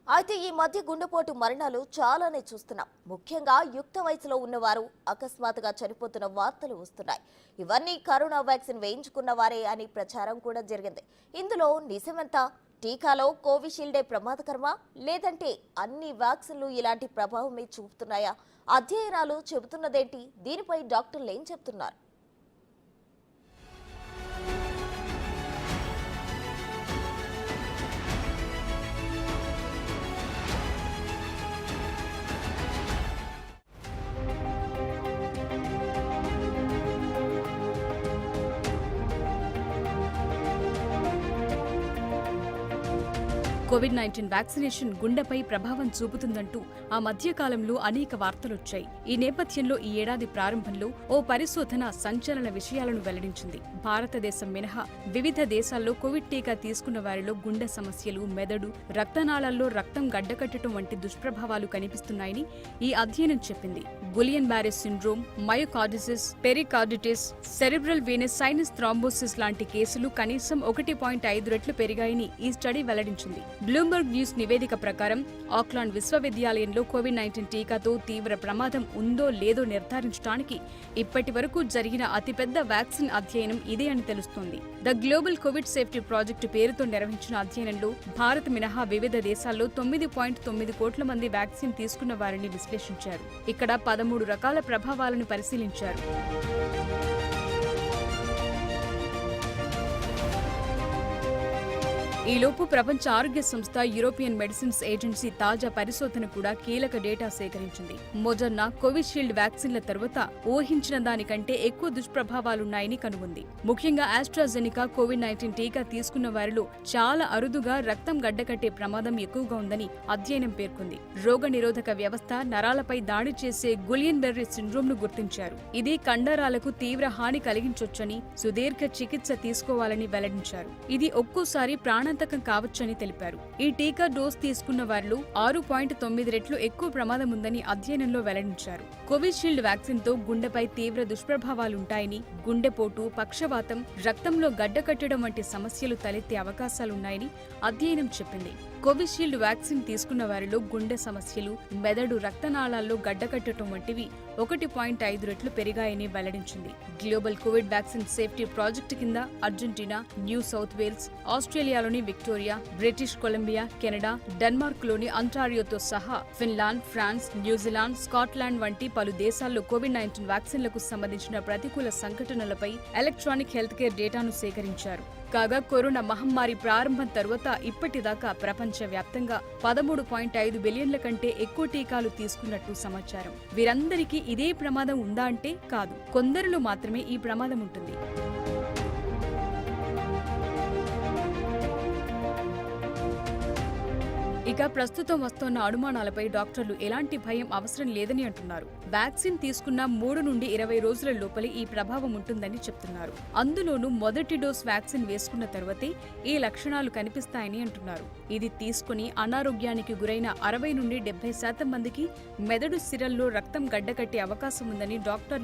అయితే ఈ మధ్య గుండెపోటు మరణాలు చాలానే చూస్తున్నాం. ముఖ్యంగా యుక్త వయసులో ఉన్నవారు అకస్మాత్తుగా చనిపోతున్న వార్తలు వస్తున్నాయి. ఇవన్నీ కరోనా వ్యాక్సిన్ వేయించుకున్న వారే అని ప్రచారం కూడా జరిగింది. ఇందులో నిజమెంత? టీకాలో కోవిషీల్డే ప్రమాదకరమా, లేదంటే అన్ని వ్యాక్సిన్లు ఇలాంటి ప్రభావమే చూపుతున్నాయా? అధ్యయనాలు చెబుతున్నదేంటి? దీనిపై డాక్టర్లు ఏం చెప్తున్నారు? కోవిడ్-19 వ్యాక్సినేషన్ గుండెపై ప్రభావం చూపుతుందంటూ ఆ మధ్యకాలంలో అనేక వార్తలొచ్చాయి. ఈ నేపథ్యంలో ఈ ఏడాది ప్రారంభంలో ఓ పరిశోధన సంచలన విషయాలను వెల్లడించింది. భారతదేశం మినహా వివిధ దేశాల్లో కోవిడ్ టీకా తీసుకున్న వారిలో గుండె సమస్యలు, మెదడు, రక్తనాళాల్లో రక్తం గడ్డకట్టడం వంటి దుష్ప్రభావాలు కనిపిస్తున్నాయని ఈ అధ్యయనం చెప్పింది. Guillain Barre syndrome, myocarditis, pericarditis, cerebral venous sinus thrombosis లాంటి కేసులు కనీసం 1.5 రెట్లు పెరిగాయని ఈ స్టడీ వెల్లడించింది. బ్లూంబర్గ్ న్యూస్ నివేదిక ప్రకారం ఆక్లాండ్ విశ్వవిద్యాలయంలో కోవిడ్-19 టీకాతో తీవ్ర ప్రమాదం ఉందో లేదో నిర్ధారించడానికి ఇప్పటి వరకు జరిగిన అతిపెద్ద వ్యాక్సిన్ అధ్యయనం ఇదే అని తెలుస్తోంది. The global Covid safety project పేరుతో నిర్వహించిన అధ్యయనంలో భారత్ మినహా వివిధ దేశాల్లో 9.9 కోట్ల మంది వ్యాక్సిన్ తీసుకున్న వారిని విశ్లేషించారు. ఇక్కడ 13 రకాల ప్రభావాలను పరిశీలించారు. ఈలోపు ప్రపంచ ఆరోగ్య సంస్థ, యూరోపియన్ మెడిసిన్స్ ఏజెన్సీ తాజా పరిశోధన కూడా కీలక డేటా సేకరించింది. మొడర్నా, కోవిషీల్డ్ వ్యాక్సిన్ల తరువాత ఊహించిన దానికంటే ఎక్కువ దుష్ప్రభావాలున్నాయని కనుగొంది. ముఖ్యంగా ఆస్ట్రాజెనికా కోవిడ్-19 టీకా తీసుకున్న వారిలో చాలా అరుదుగా రక్తం గడ్డకట్టే ప్రమాదం ఎక్కువగా ఉందని అధ్యయనం పేర్కొంది. రోగ నిరోధక వ్యవస్థ, నరాలపై దాడి చేసే గులియన్ బెర్రీ సిండ్రోమ్ను గుర్తించారు. ఇది కండరాలకు తీవ్ర హాని కలిగించొచ్చని, సుదీర్ఘ చికిత్స తీసుకోవాలని వెల్లడించారు. ఇది ఒక్కోసారి ప్రాణాంతకం కావచ్చని తెలిపారు. ఈ టీకా డోస్ తీసుకున్న వారిలో 6.9 రెట్లు ఎక్కువ ప్రమాదం ఉందని అధ్యయనంలో వెల్లడించారు. కోవిషీల్డ్ వ్యాక్సిన్ తో గుండెపై తీవ్ర దుష్ప్రభావాలుంటాయని, గుండెపోటు, పక్షవాతం, రక్తంలో గడ్డకట్టడం వంటి సమస్యలు తలెత్తే అవకాశాలున్నాయని అధ్యయనం చెప్పింది. కోవిషీల్డ్ వ్యాక్సిన్ తీసుకున్న వారిలో గుండె సమస్యలు, మెదడు, రక్తనాళాల్లో గడ్డకట్టడం వంటివి 1.5 రెట్లు పెరిగాయని వెల్లడించింది. Global Covid vaccine safety project కింద అర్జెంటీనా, న్యూ సౌత్ వేల్స్, ఆస్ట్రేలియాలోని విక్టోరియా, బ్రిటిష్ కొలంబియా, కెనడా, డెన్మార్క్లోని అంటారియోతో సహా ఫిన్లాండ్, ఫ్రాన్స్, న్యూజిలాండ్, స్కాట్లాండ్ వంటి పలు దేశాల్లో కోవిడ్-19 వ్యాక్సిన్లకు సంబంధించిన ప్రతికూల సంఘటనలపై ఎలక్ట్రానిక్ హెల్త్ కేర్ డేటాను సేకరించారు. కాగా కరోనా మహమ్మారి ప్రారంభం తరువాత ఇప్పటిదాకా ప్రపంచవ్యాప్తంగా 13.5 బిలియన్ల కంటే ఎక్కువ టీకాలు తీసుకున్నట్టు సమాచారం. వీరందరికీ ఇదే ప్రమాదం ఉందా అంటే కాదు. కొందరిలో మాత్రమే ఈ ప్రమాదం ఉంటుంది. ఇక ప్రస్తుతం వస్తున్న అనుమానాలపై డాక్టర్లు ఎలాంటి భయం అవసరం లేదని అంటున్నారు. వ్యాక్సిన్ తీసుకున్న 3 నుండి 20 రోజుల లోపలే ఈ ప్రభావం ఉంటుందని చెప్తున్నారు. అందులోనూ మొదటి డోస్ వ్యాక్సిన్ వేసుకున్న తర్వాతే ఈ లక్షణాలు కనిపిస్తాయని అంటున్నారు. ఇది తీసుకుని అనారోగ్యానికి గురైన 60 నుండి 70% మందికి మెదడు సిరల్లో రక్తం గడ్డకట్టే అవకాశం ఉందని డాక్టర్లు